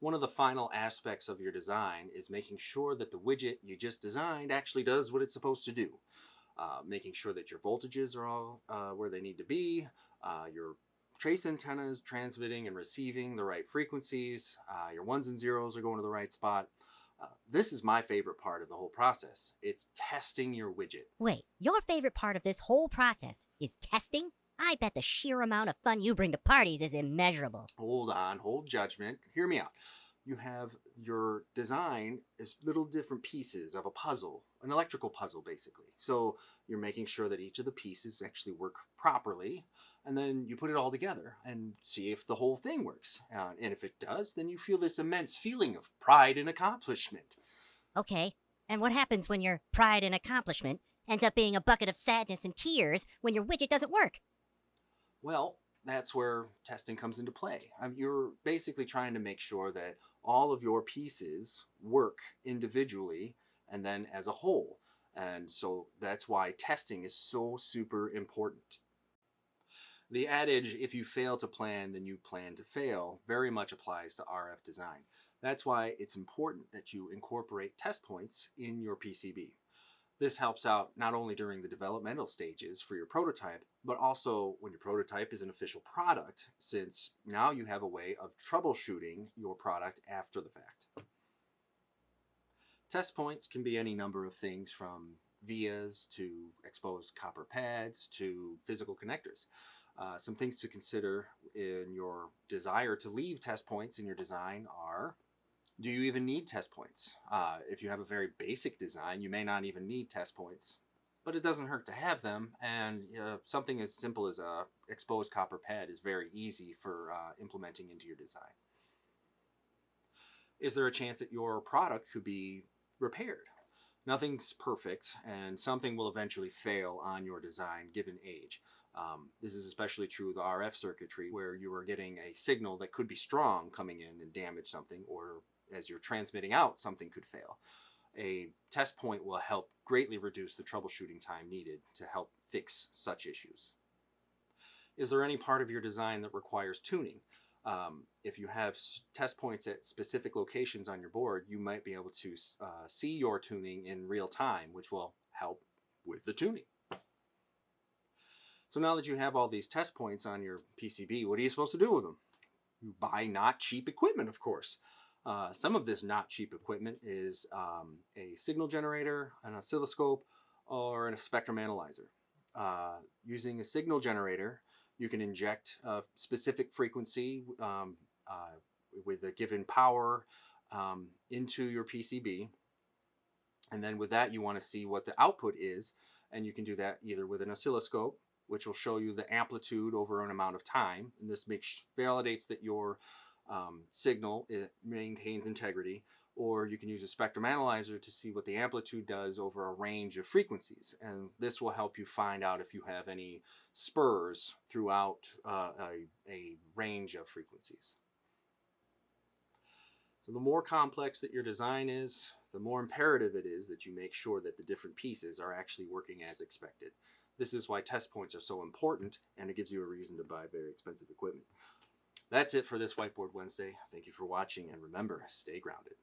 One of the final aspects of your design is making sure that the widget you just designed actually does what it's supposed to do. Making sure that your voltages are all where they need to be, your trace antennas transmitting and receiving the right frequencies, your ones and zeros are going to the right spot. This is my favorite part of the whole process. It's testing your widget. Wait, your favorite part of this whole process is testing? I bet the sheer amount of fun you bring to parties is immeasurable. Hold on, hold judgment. Hear me out. You have your design as little different pieces of a puzzle, an electrical puzzle basically. So you're making sure that each of the pieces actually work properly, and then you put it all together and see if the whole thing works. And if it does, then you feel this immense feeling of pride and accomplishment. Okay, and what happens when your pride and accomplishment ends up being a bucket of sadness and tears when your widget doesn't work? Well, that's where testing comes into play. You're basically trying to make sure that all of your pieces work individually and then as a whole. And so that's why testing is so super important. The adage, if you fail to plan, then you plan to fail, very much applies to RF design. That's why it's important that you incorporate test points in your PCB. This helps out not only during the developmental stages for your prototype, but also when your prototype is an official product, since now you have a way of troubleshooting your product after the fact. Test points can be any number of things, from vias to exposed copper pads to physical connectors. Some things to consider in your desire to leave test points in your design are: do you even need test points? If you have a very basic design, you may not even need test points, but it doesn't hurt to have them, and something as simple as a exposed copper pad is very easy for implementing into your design. Is there a chance that your product could be repaired? Nothing's perfect, and something will eventually fail on your design given age. This is especially true with RF circuitry, where you are getting a signal that could be strong coming in and damage something, or as you're transmitting out, something could fail. A test point will help greatly reduce the troubleshooting time needed to help fix such issues. Is there any part of your design that requires tuning? If you have test points at specific locations on your board, you might be able to see your tuning in real time, which will help with the tuning. So now that you have all these test points on your PCB, what are you supposed to do with them? You buy not cheap equipment, of course. Some of this not cheap equipment is a signal generator, an oscilloscope, or a spectrum analyzer. Using a signal generator, you can inject a specific frequency with a given power into your PCB. And then with that, you want to see what the output is. And you can do that either with an oscilloscope, which will show you the amplitude over an amount of time. And this validates that your signal maintains integrity. Or you can use a spectrum analyzer to see what the amplitude does over a range of frequencies. And this will help you find out if you have any spurs throughout a range of frequencies. So the more complex that your design is, the more imperative it is that you make sure that the different pieces are actually working as expected. This is why test points are so important, and it gives you a reason to buy very expensive equipment. That's it for this Whiteboard Wednesday. Thank you for watching, and remember, stay grounded.